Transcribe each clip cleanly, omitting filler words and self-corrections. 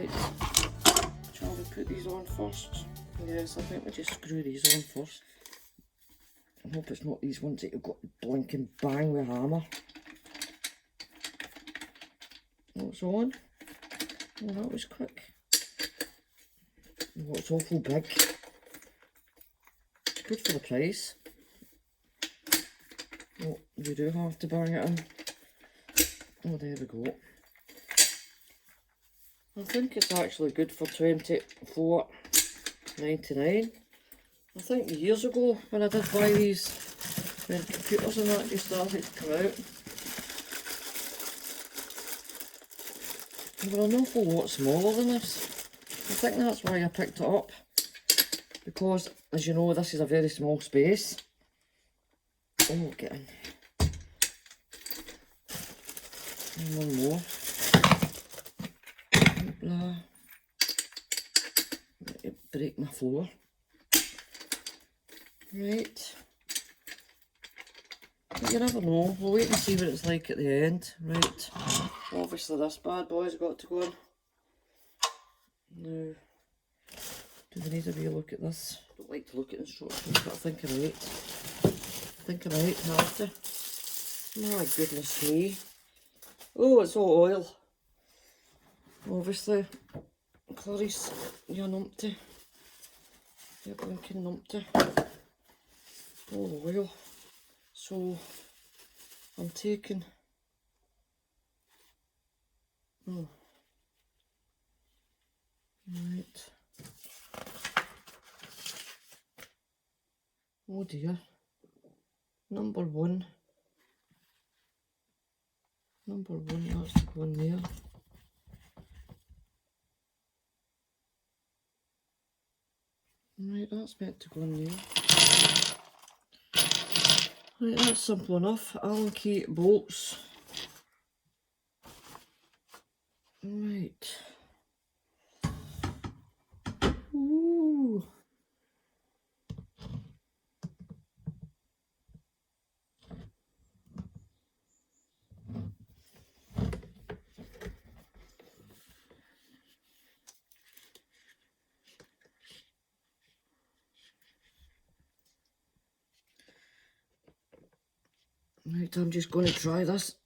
Right, shall we put these on first? Yes, I think we just screw these on first. I hope it's not these ones that you've got to blink and bang with a hammer. What's on? Oh, that was quick. Oh, it's awful big. Good for the price. Oh, you do have to bang it in. Oh, there we go. I think it's actually good for $24.99. I think years ago when I did buy these, when computers and that just started to come out, they were an awful lot smaller than this. I think that's why I picked it up, because as you know this is a very small space. Oh, get in. And one more. Blah. Break my floor. Right. But you never know. We'll wait and see what it's like at the end. Right. Obviously this bad boy's got to go in. Now, do we need a wee look at this? I don't like to look at instructions, but I think I might. I think I might have to. My goodness me. Oh, it's all oil. Obviously, Clarice, you're numpty. You're blinking numpty. All oil. So, I'm taking... Oh. Right. Oh dear. Number one, that's the one there. Right, that's meant to go in there. Right, that's simple enough. Allen key bolts. Right. Ooh. Right, I'm just going to try this.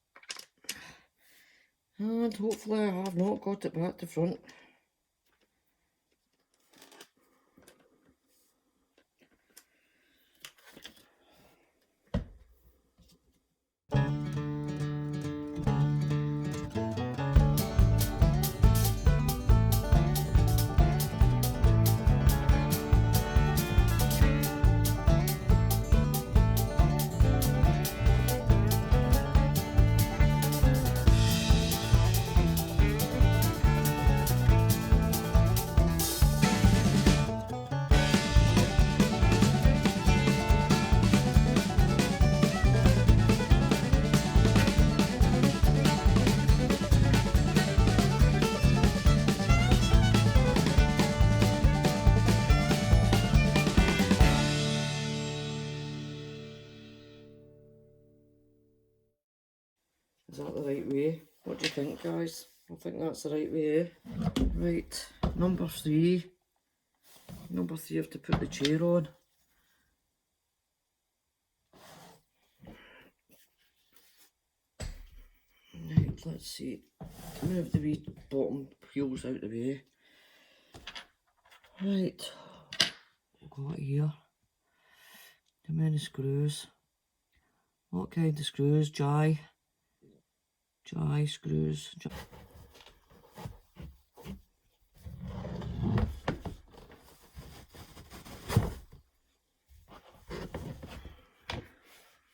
And hopefully I have not got it back to front. Is that the right way? What do you think, guys? I think that's the right way, eh? Right, number three. Number three, I have to put the chair on. Right, let's see. Move the wee bottom wheels out of the way. Right, we've got here. How many screws? What kind of screws? Jai screws.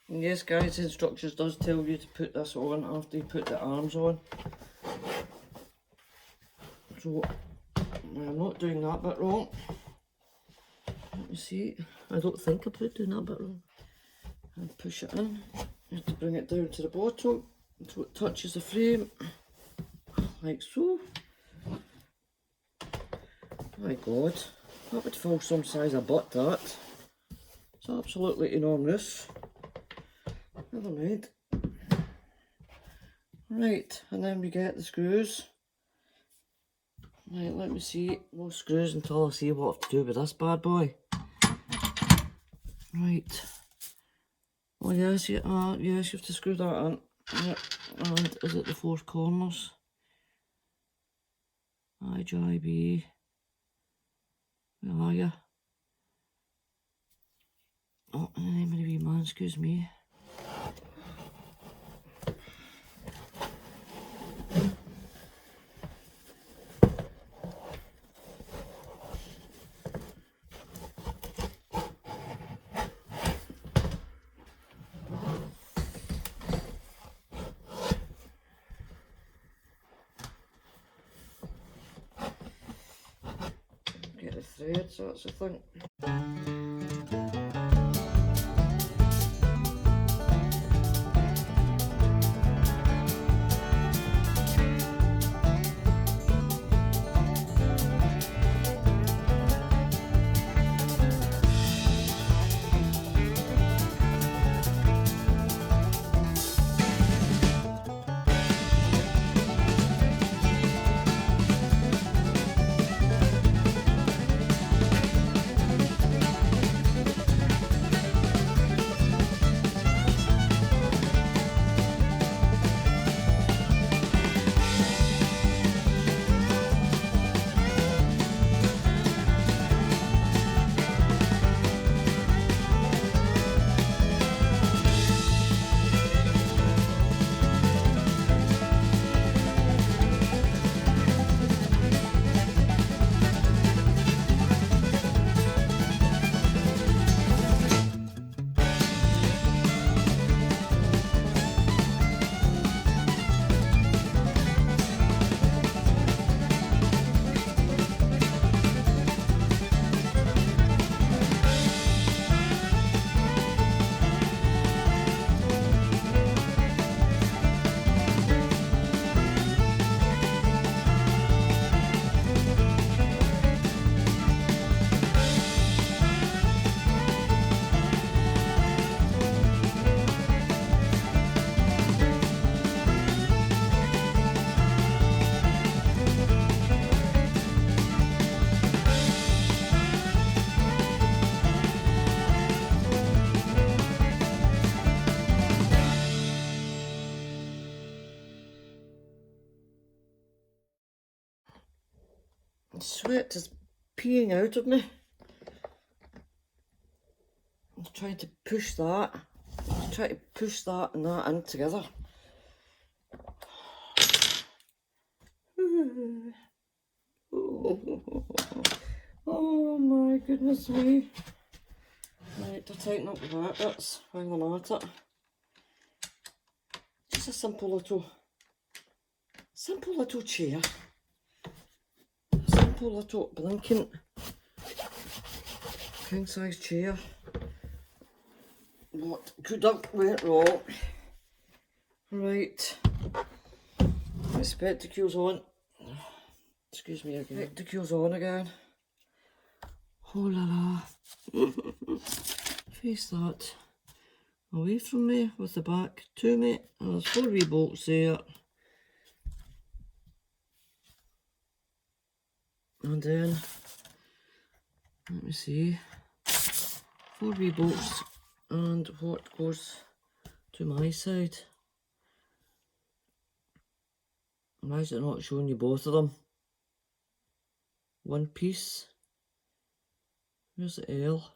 And yes guys, the instructions does tell you to put this on after you put the arms on. So I'm not doing that bit wrong. Let me see. I don't think I'm doing that bit wrong. And push it in. You have to bring it down to the bottom so it touches the frame. Like so. My god. That would fill some size of butt, that. It's absolutely enormous. Never mind. Right, and then we get the screws. Right, let me see. No screws until I see what I have to do with this bad boy. Right. Oh yes, yes, you have to screw that in. Yep. And is it the 4 corners? IJB. Where are you? Oh, the name of the wee man, excuse me. Get the threads, that's the thing. The sweat is peeing out of me. I'm trying to push that. I'm trying to push that and that in together. Oh my goodness me. Right, to tighten up the back bits while I'm at it. Just a simple little chair. Simple little blinking king size chair. What could have went wrong? Right. My spectacles on. Excuse me again. Spectacles on again. Oh la la. Face that away from me with the back to me. And there's 4 wee bolts there. And then, let me see, 4 wee bolts and what goes to my side. Why is it not showing you both of them? One piece. Where's the L?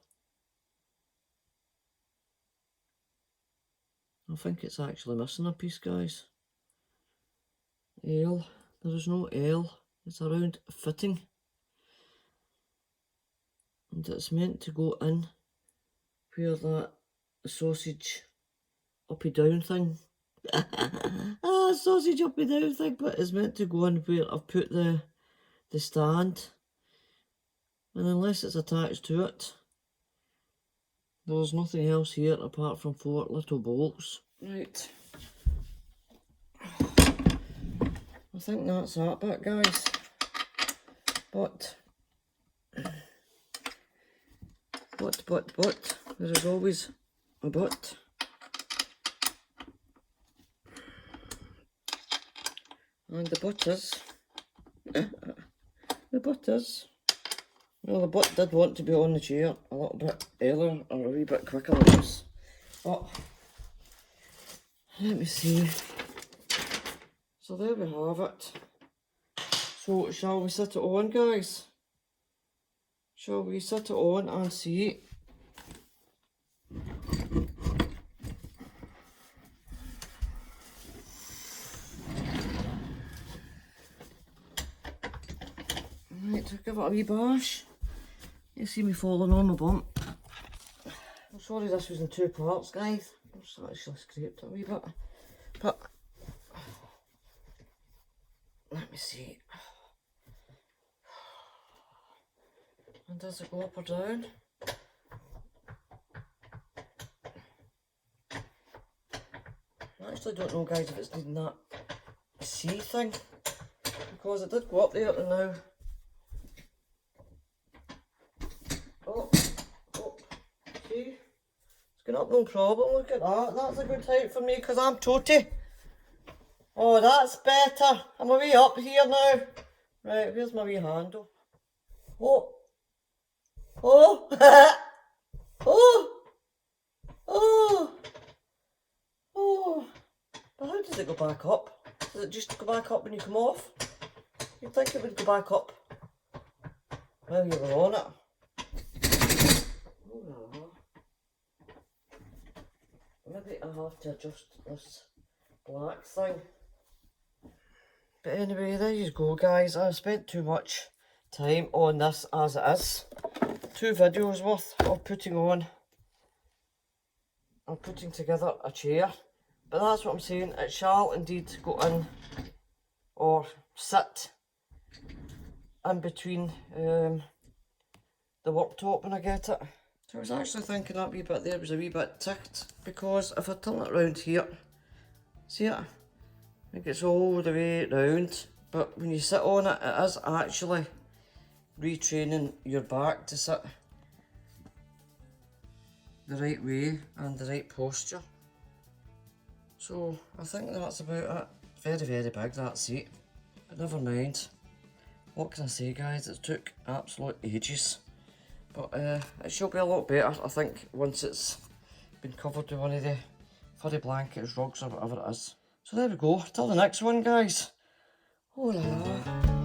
I think it's actually missing a piece, guys. L. There is no L. It's a round fitting. And it's meant to go in where that sausage uppy down thing. Sausage uppy down thing, but it's meant to go in where I've put the stand. And unless it's attached to it, there's nothing else here apart from 4 little bolts. Right. I think that's that bit, guys. But there is always a but. And the but is The butt is. Well, the butt did want to be on the chair a little bit earlier or a wee bit quicker than this. But let me see. So there we have it. So shall we set it on, guys? Shall we set it on and see? Right, to give it a wee bash. You see me falling on my bump. I'm sorry this was in 2 parts, guys. I've just actually scraped it a wee bit. But let me see. And does it go up or down? I actually don't know, guys, if it's needing that C thing, because it did go up there and now. Oh, see? It's going up no problem, look at that. That's a good height for me because I'm totty. Oh, that's better. I'm a wee up here now. Right, where's my wee handle? Oh. Oh. Oh. Oh. Oh. But how does it go back up? Does it just go back up when you come off? You'd think it would go back up while you were on it. Oh, maybe I have to adjust this black thing. But anyway, there you go, guys. I've spent too much time on this as it is. 2 videos worth of putting on and putting together a chair. But that's what I'm saying, it shall indeed go in or sit in between the worktop when I get it. So I was actually thinking that wee bit there was a wee bit ticked, because if I turn it round here, see it? I think it's all the way round, but when you sit on it, it is actually retraining your back to sit the right way and the right posture. So I think that's about it. Very, very big, that seat. But never mind. What can I say, guys? It took absolute ages. But it shall be a lot better, I think, once it's been covered with one of the furry blankets, rugs or whatever it is. So there we go. Till the next one, guys. Oh la la.